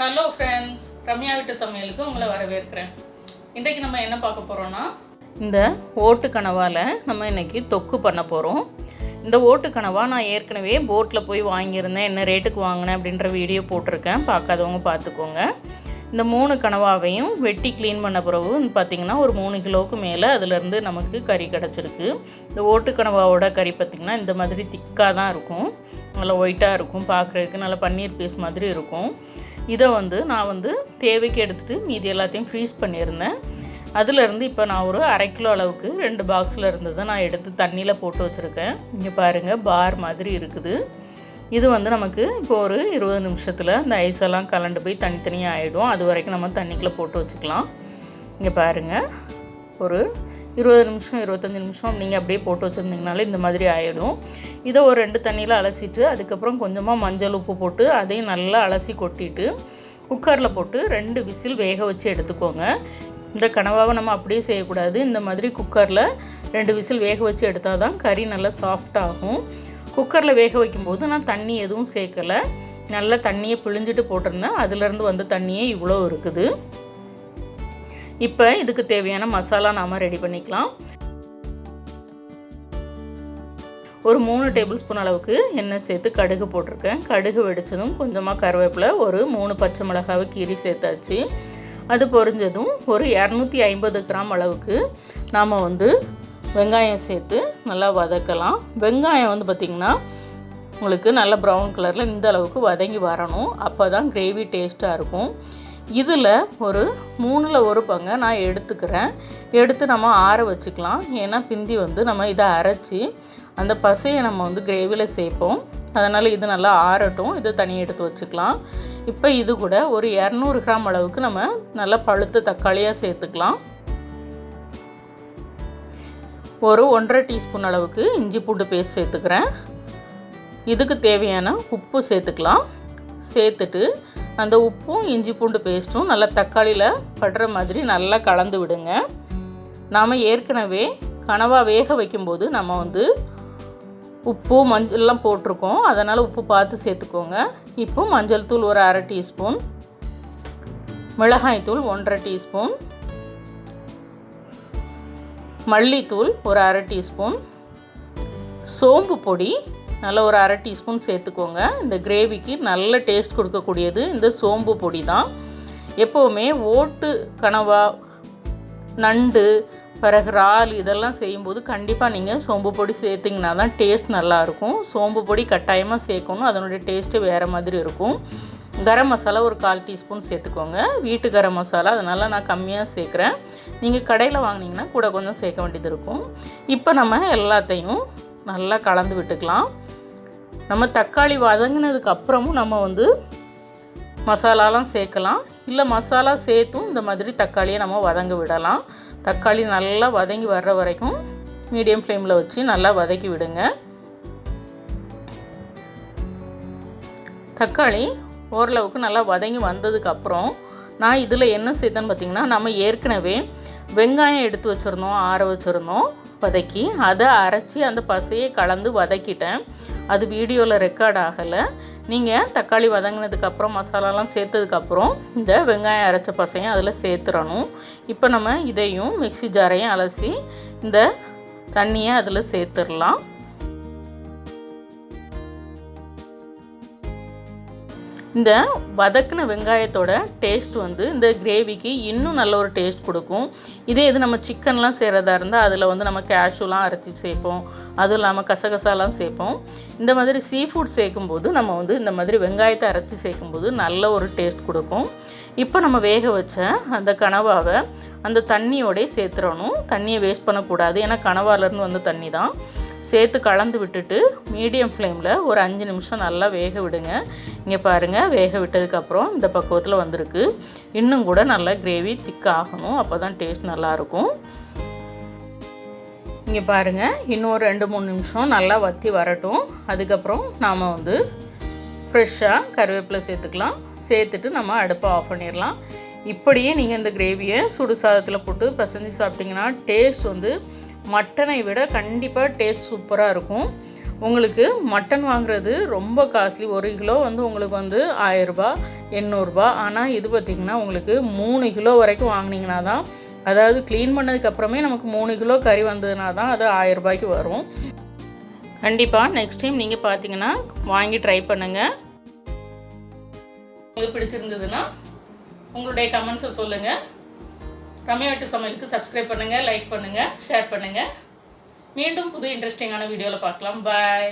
Hello friends, Ramya வீட்டு சமையலுக்கு உங்களை வரவேற்கிறேன். இன்றைக்கு நம்ம என்ன பார்க்க போகிறோன்னா, இந்த ஓட்டு கனவால் நம்ம இன்றைக்கி தொக்கு பண்ண போகிறோம். இந்த ஓட்டு கனவா நான் ஏற்கனவே போட்டில் போய் வாங்கியிருந்தேன், என்ன ரேட்டுக்கு வாங்கினேன் அப்படின்ற வீடியோ போட்டிருக்கேன், பார்க்காதவங்க பார்த்துக்கோங்க. இந்த 3 கனவாவையும் வெட்டி க்ளீன் பண்ண பிறகு பார்த்திங்கன்னா ஒரு 3 கிலோவுக்கு மேலே அதிலேருந்து நமக்கு கறி கிடச்சிருக்கு. இந்த ஓட்டு கனவாவோட கறி பார்த்திங்கன்னா இந்த மாதிரி திக்காக தான் இருக்கும், நல்லா ஒயிட்டாக இருக்கும், பார்க்குறதுக்கு நல்லா பன்னீர் பீஸ் மாதிரி இருக்கும். இதை நான் தேவைக்கு எடுத்துகிட்டு மீதி எல்லாத்தையும் ஃப்ரீஸ் பண்ணியிருந்தேன். அதிலேருந்து இப்போ நான் ஒரு 1/2 கிலோ அளவுக்கு 2 பாக்ஸில் இருந்ததை நான் எடுத்து தண்ணியில் போட்டு வச்சுருக்கேன். இங்கே பாருங்கள், பார் மாதிரி இருக்குது. இது நமக்கு இப்போ ஒரு 20 நிமிஷத்தில் அந்த ஐஸெல்லாம் கலண்டு போய் தனித்தனியாக ஆகிடும். அது வரைக்கும் நம்ம தண்ணிக்குள்ளே போட்டு வச்சுக்கலாம். இங்கே பாருங்கள், ஒரு 20 நிமிஷம் 25 நிமிஷம் நீங்கள் அப்படியே போட்டு வச்சுருந்தீங்கனாலே இந்த மாதிரி ஆகிடும். இதை ஒரு 2 தண்ணியில் அலசிட்டு அதுக்கப்புறம் கொஞ்சமாக மஞ்சள் உப்பு போட்டு அதையும் நல்லா அலசி கொட்டிட்டு குக்கரில் போட்டு 2 விசில் வேக வச்சு எடுத்துக்கோங்க. இந்த கனவாவை நம்ம அப்படியே செய்யக்கூடாது. இந்த மாதிரி குக்கரில் 2 விசில் வேக வச்சு எடுத்தால் தான் கறி நல்லா சாஃப்டாகும். குக்கரில் வேக வைக்கும்போது நான் தண்ணி எதுவும் சேர்க்கலை, நல்லா தண்ணியை பிழிஞ்சிட்டு போட்டிருந்தேன். அதுலேருந்து வந்த தண்ணியே இவ்வளோ இருக்குது. இப்போ இதுக்கு தேவையான மசாலா நாம் ரெடி பண்ணிக்கலாம். ஒரு 3 டேபிள் ஸ்பூன் அளவுக்கு எண்ணெய் சேர்த்து கடுகு போட்டிருக்கேன். கடுகு வெடித்ததும் கொஞ்சமாக கருவேப்பிலை, ஒரு 3 பச்சை மிளகாவை கீரி சேர்த்தாச்சு. அது பொரிஞ்சதும் ஒரு 250 கிராம் அளவுக்கு நாம் வெங்காயம் சேர்த்து நல்லா வதக்கலாம். வெங்காயம் பார்த்திங்கன்னா உங்களுக்கு நல்ல ப்ரௌன் கலரில் இந்த அளவுக்கு வதங்கி வரணும், அப்போ தான் கிரேவி டேஸ்ட்டாக இருக்கும். இதில் ஒரு 3ல் 1 பங்கை நான் எடுத்துக்கிறேன். எடுத்து நம்ம ஆற வச்சுக்கலாம். ஏன்னா பிந்தி நம்ம இதை அரைச்சி அந்த பசையை நம்ம கிரேவியில் சேர்ப்போம். அதனால் இது நல்லா ஆறட்டும். இதை தனியாக எடுத்து வச்சுக்கலாம். இப்போ இது கூட ஒரு 200 கிராம் அளவுக்கு நம்ம நல்லா பழுத்த தக்காளியாக சேர்த்துக்கலாம். ஒரு 1/2 டீஸ்பூன் அளவுக்கு இஞ்சி பூண்டு பேஸ்ட் சேர்த்துக்கிறேன். இதுக்கு தேவையான உப்பு சேர்த்துக்கலாம். சேர்த்துட்டு அந்த உப்பும் இஞ்சி பூண்டு பேஸ்ட்டும் நல்லா தக்காளியில் படுற மாதிரி நல்லா கலந்து விடுங்க. நாம் ஏற்கனவே கனவா வேக வைக்கும்போது நம்ம உப்பு மஞ்சள்லாம் போட்டிருக்கோம், அதனால் உப்பு பார்த்து சேர்த்துக்கோங்க. இப்போ மஞ்சள் தூள் ஒரு 1/2 டீஸ்பூன், மிளகாய்த்தூள் 1/2 டீஸ்பூன், மல்லித்தூள் ஒரு 1/2 டீஸ்பூன், சோம்பு பொடி நல்லா ஒரு 1/2 டீஸ்பூன் சேர்த்துக்கோங்க. இந்த கிரேவிக்கு நல்ல டேஸ்ட் கொடுக்கக்கூடியது இந்த சோம்பு பொடி தான். எப்போவுமே ஓட்டு கனவா, நண்டு, பிறகு இறால் இதெல்லாம் செய்யும்போது கண்டிப்பாக நீங்கள் சோம்பு பொடி சேர்த்திங்கன்னா தான் டேஸ்ட் நல்லாயிருக்கும். சோம்பு பொடி கட்டாயமாக சேர்க்கணும், அதனுடைய டேஸ்ட்டு வேறு மாதிரி இருக்கும். கரம் மசாலா ஒரு 1/4 டீஸ்பூன் சேர்த்துக்கோங்க. வீட்டு கரம் மசாலா, அதனால் நான் கம்மியாக சேர்க்குறேன். நீங்கள் கடையில் வாங்கினீங்கன்னா கூட கொஞ்சம் சேர்க்க வேண்டியது இருக்கும். இப்போ நம்ம எல்லாத்தையும் நல்லா கலந்து விட்டுக்கலாம். நம்ம தக்காளி வதங்கினதுக்கு அப்புறமும் நம்ம மசாலாலாம் சேர்க்கலாம், இல்லை மசாலா சேர்த்தும் இந்த மாதிரி தக்காளியை நம்ம வதங்க விடலாம். தக்காளி நல்லா வதங்கி வர்ற வரைக்கும் மீடியம் ஃப்ளேமில் வச்சு நல்லா வதக்கி விடுங்க. தக்காளி ஓரளவுக்கு நல்லா வதங்கி வந்ததுக்கப்புறம் நான் இதில் என்ன சேர்த்தேன்னு பார்த்திங்கன்னா, நம்ம ஏற்கனவே வெங்காயம் எடுத்து வச்சுருந்தோம், ஆற வச்சுருந்தோம் வதக்கி, அதை அரைச்சி அந்த பசையை கலந்து வதக்கிட்டேன். அது வீடியோவில் ரெக்கார்ட் ஆகலை. நீங்கள் தக்காளி வதங்கினதுக்கப்புறம் மசாலாலாம் சேர்த்ததுக்கப்புறம் இந்த வெங்காயம் அரைச்ச பசையும் அதில் சேர்த்துடணும். இப்போ நம்ம இதையும் மிக்ஸி ஜாரையும் அலசி இந்த தண்ணியை அதில் சேர்த்துடலாம். இந்த வதக்கின வெங்காயத்தோட டேஸ்ட் இந்த கிரேவிக்கு இன்னும் நல்ல ஒரு டேஸ்ட் கொடுக்கும். இதே இது நம்ம சிக்கன்லாம் செய்கிறதா இருந்தால் அதில் நம்ம கேஷ்யூலாம் அரைச்சி சேர்ப்போம், அதுவும் இல்லாமல் கசகசாலாம் சேர்ப்போம். இந்த மாதிரி சீ ஃபுட் சேர்க்கும்போது நம்ம இந்த மாதிரி வெங்காயத்தை அரைச்சி சேர்க்கும்போது நல்ல ஒரு டேஸ்ட் கொடுக்கும். இப்போ நம்ம வேக வச்ச அந்த கனவாவை அந்த தண்ணியோடய சேர்த்துடணும். தண்ணியை வேஸ்ட் பண்ணக்கூடாது, ஏன்னா கனவாலேருந்து வந்த தண்ணி தான். சேர்த்து கலந்து விட்டுட்டு மீடியம் ஃப்ளேமில் ஒரு 5 நிமிஷம் நல்லா வேக விடுங்க. இங்கே பாருங்கள், வேக விட்டதுக்கப்புறம் இந்த பக்குவத்தில் வந்திருக்கு. இன்னும் கூட நல்லா கிரேவி திக்காகணும், அப்போ தான் டேஸ்ட் நல்லாயிருக்கும். இங்கே பாருங்கள், இன்னும் ஒரு 2-3 நிமிஷம் நல்லா வற்றி வரட்டும். அதுக்கப்புறம் நாம் ஃப்ரெஷ்ஷாக கருவேப்பிலை சேர்த்துக்கலாம். சேர்த்துட்டு நம்ம அடுப்பை ஆஃப் பண்ணிடலாம். இப்படியே நீங்கள் இந்த கிரேவியை சுடு சாதத்தில் போட்டு பிசைஞ்சு சாப்பிட்டிங்கன்னா டேஸ்ட் மட்டனை விட கண்டிப்பாக டேஸ்ட் சூப்பராக இருக்கும். உங்களுக்கு மட்டன் வாங்குறது ரொம்ப காஸ்ட்லி. 1 கிலோ வந்து உங்களுக்கு வந்து 1000 ரூபாய் 800 ரூபாய். ஆனால் இது பார்த்திங்கன்னா உங்களுக்கு 3 கிலோ வரைக்கும் வாங்கினீங்கன்னா தான், அதாவது க்ளீன் பண்ணதுக்கப்புறமே நமக்கு 3 கிலோ கறி வந்ததுனா தான் அது 1000 ரூபாய்க்கு வரும். கண்டிப்பாக நெக்ஸ்ட் டைம் நீங்கள் பார்த்தீங்கன்னா வாங்கி ட்ரை பண்ணுங்கள். உங்களுக்கு பிடிச்சிருந்ததுன்னா உங்களுடைய கமெண்ட்ஸை சொல்லுங்கள். ரம்யா வீட்டு சமையலுக்கு சப்ஸ்கிரைப் பண்ணுங்கள், லைக் பண்ணுங்கள், ஷேர் பண்ணுங்கள். மீண்டும் புது இன்ட்ரெஸ்டிங்கான வீடியோவில் பார்க்கலாம். பாய்.